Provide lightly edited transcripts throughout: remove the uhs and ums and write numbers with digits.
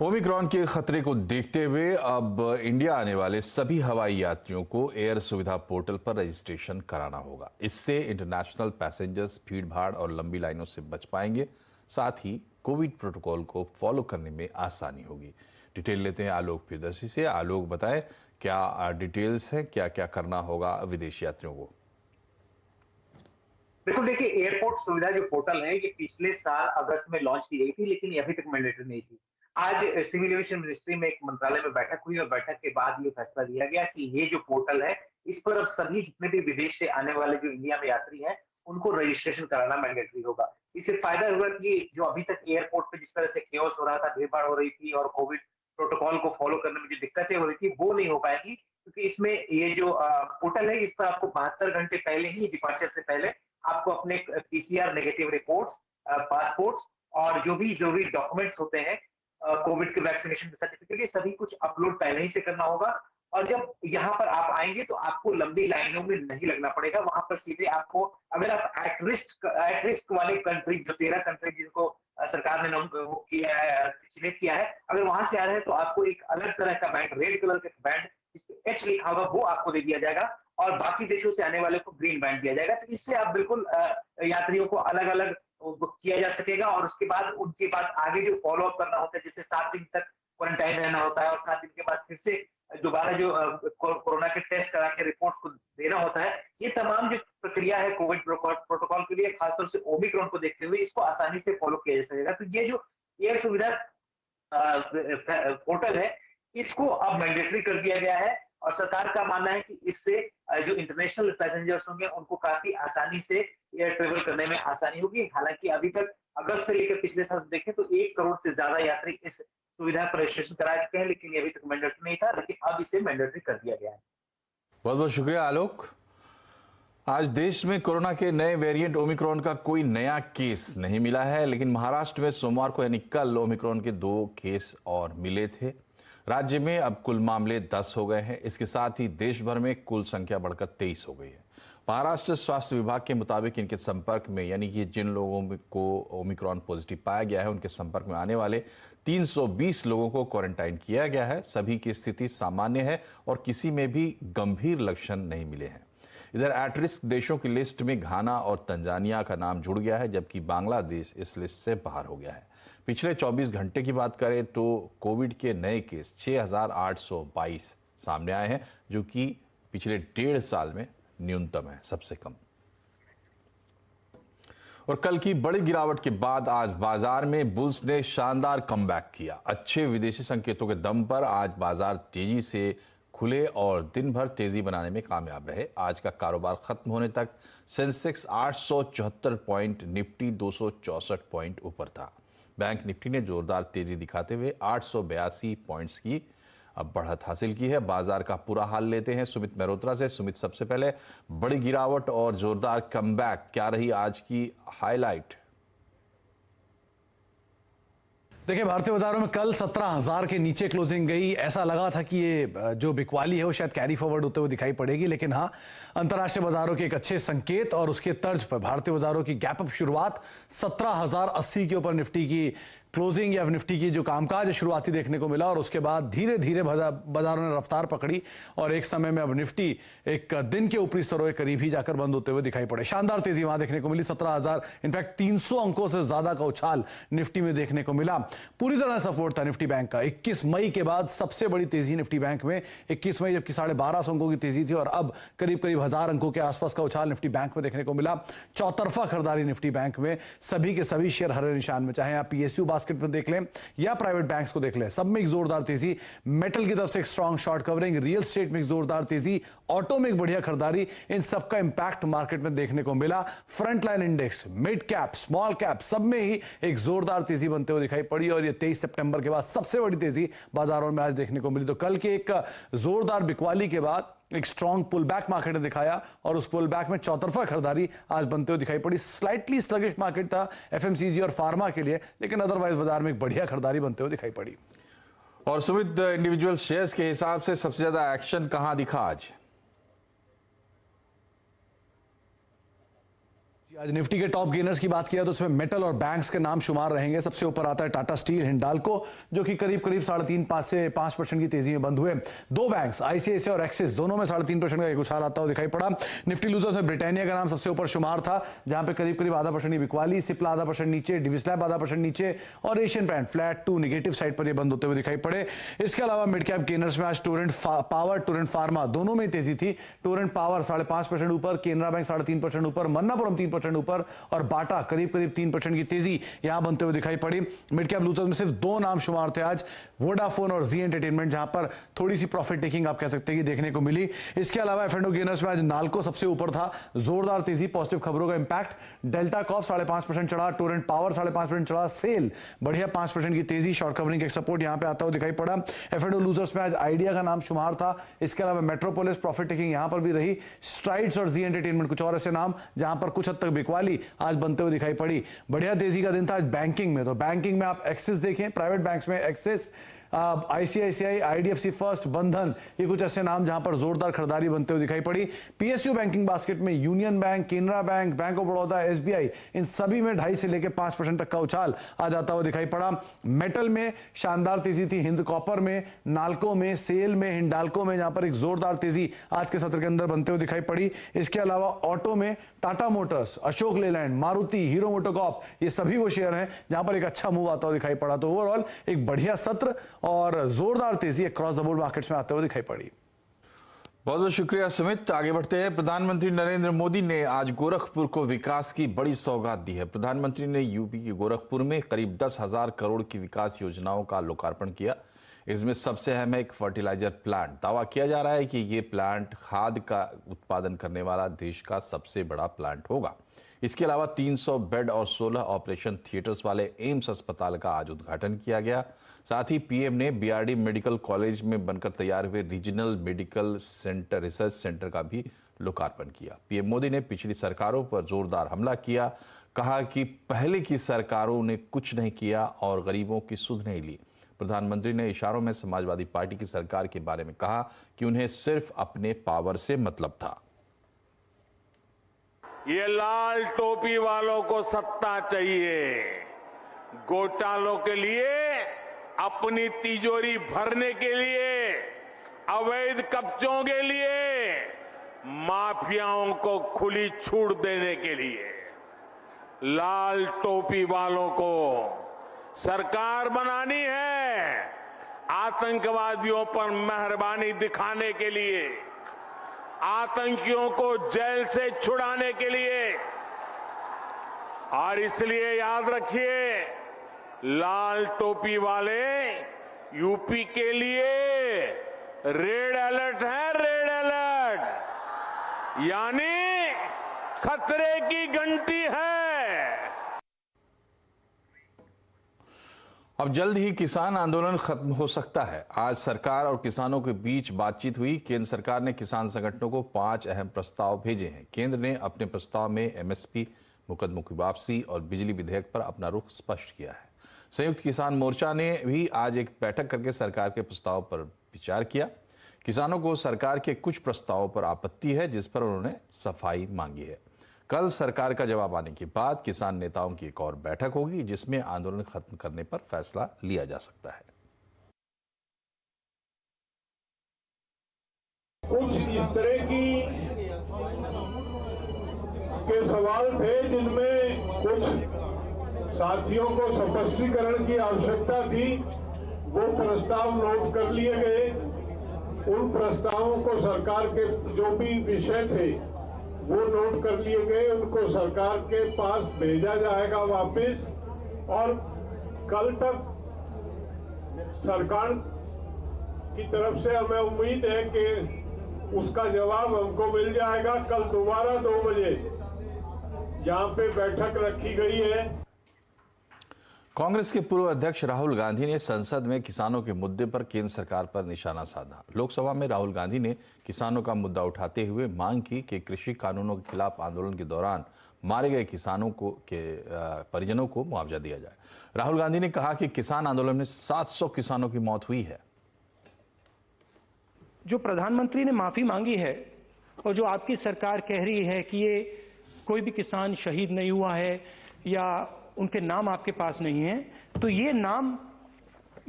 Omicron के खतरे को देखते हुए अब इंडिया आने वाले सभी हवाई यात्रियों को एयर सुविधा पोर्टल पर रजिस्ट्रेशन कराना होगा। इससे इंटरनेशनल पैसेंजर्स भीड़भाड़ और लंबी लाइनों से बच पाएंगे। साथ ही कोविड प्रोटोकॉल को फॉलो करने में आसानी होगी। डिटेल लेते हैं आलोक प्रियदर्शी से। आलोक, बताएं क्या डिटेल्स हैं, क्या क्या करना होगा विदेशी यात्रियों को? बिल्कुल, देखिए एयरपोर्ट सुविधा जो पोर्टल है ये पिछले साल अगस्त में लॉन्च की गई थी, लेकिन ये अभी तक मैंडेटरी नहीं थी। आज सिविल एविएशन मिनिस्ट्री में एक मंत्रालय में बैठक हुई और बैठक के बाद ये फैसला लिया गया कि ये जो पोर्टल है इस पर अब सभी जितने भी विदेश से आने वाले जो इंडिया में यात्री हैं उनको रजिस्ट्रेशन कराना मैंडेटरी होगा। इससे फायदा होगा कि जो अभी तक एयरपोर्ट पे जिस तरह से केओस हो रहा था, भीड़-भाड़ हो रही थी और कोविड प्रोटोकॉल को फॉलो करने में जो दिक्कतें हो रही थी वो नहीं हो पाएगी, क्योंकि इसमें ये जो पोर्टल है इस पर आपको 72 घंटे पहले ही, डिपार्चर से पहले आपको अपने पीसीआर नेगेटिव रिपोर्ट्स, पासपोर्ट्स और जो भी जरूरी डॉक्यूमेंट्स होते हैं, कोविड के वैक्सीनेशन सर्टिफिकेट, ये सभी कुछ अपलोड पहले ही से करना होगा। और जब यहाँ पर आप आएंगे तो आपको लंबी लाइनों में नहीं लगना पड़ेगा। वहां पर सीधे आपको, अगर आप एट रिस्क वाले कंट्री, जो 13 कंट्री जिनको सरकार ने किया है, चिन्हित किया है, अगर वहां से आ रहे हैं तो आपको एक अलग तरह का बैंड, रेड कलर का बैंड जिसपे एच लिखा होगा, वो आपको दे दिया जाएगा और बाकी देशों से आने वाले को ग्रीन बैंड दिया जाएगा। तो इससे आप बिल्कुल यात्रियों को अलग अलग किया जा सकेगा और उसके बाद उनके बाद आगे जो फॉलो अप करना होता है, जैसे 7 दिन तक क्वारंटाइन रहना होता है और 7 दिन के बाद फिर से दोबारा जो कोरोना के टेस्ट करा के रिपोर्ट को देना होता है, ये तमाम जो प्रक्रिया है कोविड प्रोटोकॉल के लिए, खासतौर से ओमिक्रॉन को देखते हुए इसको आसानी से फॉलो किया जा सकेगा। तो ये जो एयर सुविधा पोर्टल है इसको अब मैंडेटरी कर दिया गया है और सरकार का मानना है कि इससे जो इंटरनेशनल पैसेंजर्स होंगे उनको काफी आसानी से एयर ट्रेवल करने में आसानी होगी। हालांकि अभी तक अगस्त से लेकर पिछले साल देखें तो 1 करोड़ से ज्यादा यात्री इस सुविधा पर रजिस्ट्रेशन करा चुके हैं, लेकिन ये अभी तक मैंडेटरी नहीं था, लेकिन अब इसे मैंडेटरी कर दिया गया है। बहुत बहुत शुक्रिया आलोक। आज देश में कोरोना के नए वेरिएंट ओमिक्रॉन का कोई नया केस नहीं मिला है, लेकिन महाराष्ट्र में सोमवार को यानी कल ओमिक्रॉन के 2 केस और मिले थे। राज्य में अब कुल मामले 10 हो गए हैं। इसके साथ ही देश भर में कुल संख्या बढ़कर 23 हो गई है। महाराष्ट्र स्वास्थ्य विभाग के मुताबिक इनके संपर्क में, यानी कि जिन लोगों को ओमिक्रॉन पॉजिटिव पाया गया है उनके संपर्क में आने वाले 320 लोगों को क्वारंटाइन किया गया है। सभी की स्थिति सामान्य है और किसी में भी गंभीर लक्षण नहीं मिले हैं। इधर एट रिस्क देशों की लिस्ट में घाना और तंजानिया का नाम जुड़ गया है, जबकि बांग्लादेश इस लिस्ट से बाहर हो गया है। पिछले 24 घंटे की बात करें तो कोविड के नए केस 6,822 सामने आए हैं, जो कि पिछले 1.5 साल में न्यूनतम है, सबसे कम। और कल की बड़ी गिरावट के बाद आज बाजार में बुल्स ने शानदार कमबैक किया। अच्छे विदेशी संकेतों के दम पर आज बाजार तेजी से खुले और दिन भर तेजी बनाने में कामयाब रहे। आज का कारोबार खत्म होने तक सेंसेक्स 874 पॉइंट, निफ्टी 264 पॉइंट ऊपर था। बैंक निफ्टी ने जोरदार तेजी दिखाते हुए 882 पॉइंट्स की अब बढ़त हासिल की है। बाजार का पूरा हाल लेते हैं सुमित मेहरोत्रा से। सुमित, सबसे पहले बड़ी गिरावट और जोरदार कमबैक, क्या रही आज की हाईलाइट? देखिए, भारतीय बाजारों में कल 17,000 के नीचे क्लोजिंग गई। ऐसा लगा था कि ये जो बिकवाली है वो शायद कैरी फॉरवर्ड होते हुए दिखाई पड़ेगी, लेकिन हाँ, अंतर्राष्ट्रीय बाजारों के एक अच्छे संकेत और उसके तर्ज पर भारतीय बाजारों की गैप अप शुरुआत 17,080 के ऊपर निफ्टी की क्लोजिंग या निफ्टी की जो कामकाज शुरुआती देखने को मिला और उसके बाद धीरे धीरे बाजारों ने रफ्तार पकड़ी और एक समय में अब निफ्टी एक दिन के ऊपरी स्तरों के करीब ही जाकर बंद होते हुए दिखाई पड़े। शानदार तेजी वहां देखने को मिली। 17,000 इनफैक्ट 300 अंकों से ज्यादा का उछाल निफ्टी में देखने को मिला। पूरी तरह सपोर्ट था निफ्टी बैंक का। 21 मई के बाद सबसे बड़ी तेजी निफ्टी बैंक में 21 मई, जबकि 1250 अंकों की तेजी थी और अब करीब करीब 1000 अंकों के आसपास का उछाल निफ्टी बैंक में देखने को मिला। चौतरफा खरीदारी निफ्टी बैंक में, सभी के सभी शेयर हरे निशान में, चाहे आप पीएसयू बास्केट में देख लें या प्राइवेट बैंक्स को देख लें, सब में एक जोरदार तेजी। मेटल की तरफ से एक strong short covering, real estate में एक जोरदार तेजी, ऑटो में एक बढ़िया खरीदारी, इन सबका इंपैक्ट मार्केट में देखने को मिला। Front line index, mid cap, small cap, सब में ही एक जोरदार तेजी बनते हुए दिखाई पड़ी और ये 23 सितंबर के बाद सबसे बड़ी तेजी बाजारों में आज देखने को मिली। तो कल के एक जोरदार बिकवाली के बाद एक स्ट्रॉन्ग पुल बैक मार्केट ने दिखाया और उस पुल बैक में चौतरफा खरीदारी आज बनते हुए दिखाई पड़ी। स्लाइटली स्लगिश मार्केट था एफएमसीजी और फार्मा के लिए, लेकिन अदरवाइज बाजार में एक बढ़िया खरीदारी बनते हुए दिखाई पड़ी। और सुमित, इंडिविजुअल शेयर्स के हिसाब से सबसे ज्यादा एक्शन कहां दिखा आज? आज निफ्टी के टॉप गेनर्स की बात किया तो उसमें मेटल और बैंक्स के नाम शुमार रहेंगे। सबसे ऊपर आता है टाटा स्टील, हिंडाल्को, जो कि करीब 3.5 से 5% की तेजी में बंद हुए। दो बैंक्स आईसीआईसीआई और एक्सिस दोनों में 3.5% का एक उछाल आता हुआ दिखाई पड़ा। निफ्टी लूजर्स में ब्रिटानिया का नाम सबसे ऊपर शुमार था, जहां पे करीब 0.5% की बिकवाली, सिप्ला 0.5% नीचे, डिविस्लैब 0.5% नीचे और Asian paint flat to negative side पर ये बंद होते हुए दिखाई पड़े। इसके अलावा मिड कैप गेनर्स में आज टोरेंट पावर, टोरेंट फार्मा दोनों में तेजी थी। टोरेंट पावर 5.5% ऊपर, केनरा बैंक 3.5% ऊपर, मन्नापुरम 3% ऊपर और बाटा करीब 3% की तेजी यहां बनते हुए दिखाई पड़ी। मिड कैप लूजर्स में सिर्फ दो नाम शुमार थे आज, वोडाफोन और जी एंटरटेनमेंट, जहां पर थोड़ी सी प्रॉफिट टेकिंग आप कह सकते हैं कि देखने को मिली। इसके अलावा एफ&ओ गेनर्स में आज नाल्को सबसे ऊपर था, जोरदार तेजी, पॉजिटिव खबरों का इंपैक्ट। डेल्टा कॉर्प 5.5% चढ़ा, टोरेंट पावर 5.5% चढ़ा, सेल बढ़िया 5% की तेजी, शॉर्ट कवरिंग एक सपोर्ट यहां पे आता हुआ दिखाई पड़ा। एफ&ओ लूजर्स में आज आइडिया का नाम शुमार था। इसके अलावा मेट्रोपोलिस प्रॉफिट टेकिंग यहां पर भी रही, स्ट्राइड्स और जी एंटरटेनमेंट कुछ और ऐसे नाम जहां पर कुछ हद तक बिकवाली आज बनते हुए दिखाई पड़ी। बढ़िया तेजी का दिन था आज बैंकिंग में। तो बैंकिंग में आप एक्सिस देखें, प्राइवेट बैंक्स में एक्सिस, आईसीआईसीआई, आईडीएफसी फर्स्ट, बंधन, ये कुछ ऐसे नाम जहां पर जोरदार खरीदारी बनते हुए दिखाई पड़ी। पीएसयू बैंकिंग बास्केट में union bank, Canara bank, bank of Baroda, SBI, इन सभी में 2.5 से लेकर 5% तक का उछाल आ जाता हुआ दिखाई पड़ा। मेटल में शानदार तेजी थी, हिंद कॉपर में, नाल्को में, सेल में, हिंडाल्को में, जहां पर एक जोरदार तेजी आज के सत्र के अंदर बनते हुए दिखाई पड़ी। इसके अलावा ऑटो में Tata Motors, Ashok Leyland, Maruti, hero MotoCorp, ये सभी वो शेयर हैं जहां पर एक अच्छा मूव आता हुआ दिखाई पड़ा। तो ओवरऑल एक बढ़िया सत्र और जोरदार तेजी अक्रॉस द बोर्ड मार्केट्स में आते हुए दिखाई पड़ी। बहुत बहुत शुक्रिया सुमित। आगे बढ़ते हैं। प्रधानमंत्री नरेंद्र मोदी ने आज गोरखपुर को विकास की बड़ी सौगात दी है। प्रधानमंत्री ने यूपी के गोरखपुर में करीब 10,000 करोड़ की विकास योजनाओं का लोकार्पण किया। इसमें सबसे अहम है एक फर्टिलाइजर प्लांट। दावा किया जा रहा है कि ये प्लांट खाद का उत्पादन करने वाला देश का सबसे बड़ा प्लांट होगा। इसके अलावा 300 बेड और 16 ऑपरेशन थिएटर्स वाले एम्स अस्पताल का आज उद्घाटन किया गया। साथ ही पीएम ने बीआरडी मेडिकल कॉलेज में बनकर तैयार हुए regional medical centre, research centre का भी लोकार्पण किया। पीएम मोदी ने पिछली सरकारों पर जोरदार हमला किया, कहा कि पहले की सरकारों ने कुछ नहीं किया और गरीबों की सुध नहीं ली। प्रधानमंत्री ने इशारों में समाजवादी पार्टी की सरकार के बारे में कहा कि उन्हें सिर्फ अपने पावर से मतलब था। ये लाल टोपी वालों को सत्ता चाहिए, घोटालों के लिए, अपनी तिजोरी भरने के लिए, अवैध कब्जों के लिए, माफियाओं को खुली छूट देने के लिए। लाल टोपी वालों को सरकार बनानी है, आतंकवादियों पर मेहरबानी दिखाने के लिए, आतंकियों को जेल से छुड़ाने के लिए। और इसलिए याद रखिए, लाल टोपी वाले यूपी के लिए रेड अलर्ट है, रेड अलर्ट, यानी खतरे की घंटी है। अब जल्द ही किसान आंदोलन खत्म हो सकता है। आज सरकार और किसानों के बीच बातचीत हुई। केंद्र सरकार ने किसान संगठनों को 5 अहम प्रस्ताव भेजे हैं। केंद्र ने अपने प्रस्ताव में एमएसपी, मुकदमों की वापसी और बिजली विधेयक पर अपना रुख स्पष्ट किया है। संयुक्त किसान मोर्चा ने भी आज एक बैठक करके सरकार के प्रस्ताव पर विचार किया। किसानों को सरकार के कुछ प्रस्तावों पर आपत्ति है, जिस पर उन्होंने सफाई मांगी है। कल सरकार का जवाब आने के बाद किसान नेताओं की एक और बैठक होगी, जिसमें आंदोलन खत्म करने पर फैसला लिया जा सकता है। कुछ इस तरह के सवाल थे जिनमें कुछ साथियों को स्पष्टीकरण की आवश्यकता थी। वो प्रस्ताव नोट कर लिए गए। उन प्रस्तावों को सरकार के जो भी विषय थे वो नोट कर लिए गए। उनको सरकार के पास भेजा जाएगा वापस, और कल तक सरकार की तरफ से हमें उम्मीद है कि उसका जवाब हमको मिल जाएगा। कल दोबारा 2 बजे जहां पे बैठक रखी गई है। कांग्रेस के पूर्व अध्यक्ष राहुल गांधी ने संसद में किसानों के मुद्दे पर केंद्र सरकार पर निशाना साधा। लोकसभा में राहुल गांधी ने किसानों का मुद्दा उठाते हुए मांग की कि कृषि कानूनों के खिलाफ आंदोलन के दौरान मारे गए किसानों के परिजनों को मुआवजा दिया जाए। राहुल गांधी ने कहा कि किसान आंदोलन में 700 किसानों की मौत हुई है। जो प्रधानमंत्री ने माफी मांगी है और जो आपकी सरकार कह रही है कि ये कोई भी किसान शहीद नहीं हुआ है या उनके नाम आपके पास नहीं है, तो ये नाम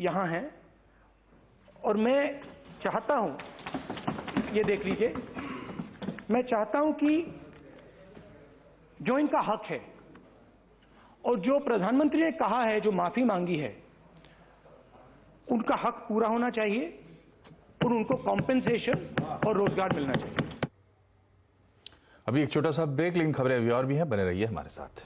यहाँ है। और मैं चाहता हूँ, ये देख लीजिए, मैं चाहता हूँ कि जो इनका हक है और जो प्रधानमंत्री ने कहा है, जो माफी मांगी है, उनका हक पूरा होना चाहिए और उनको कॉम्पेंसेशन और रोजगार मिलना चाहिए। अभी एक छोटा सा ब्रेक, लेकिन खबरें अभी और भी हैं, बने रहिए हमारे साथ।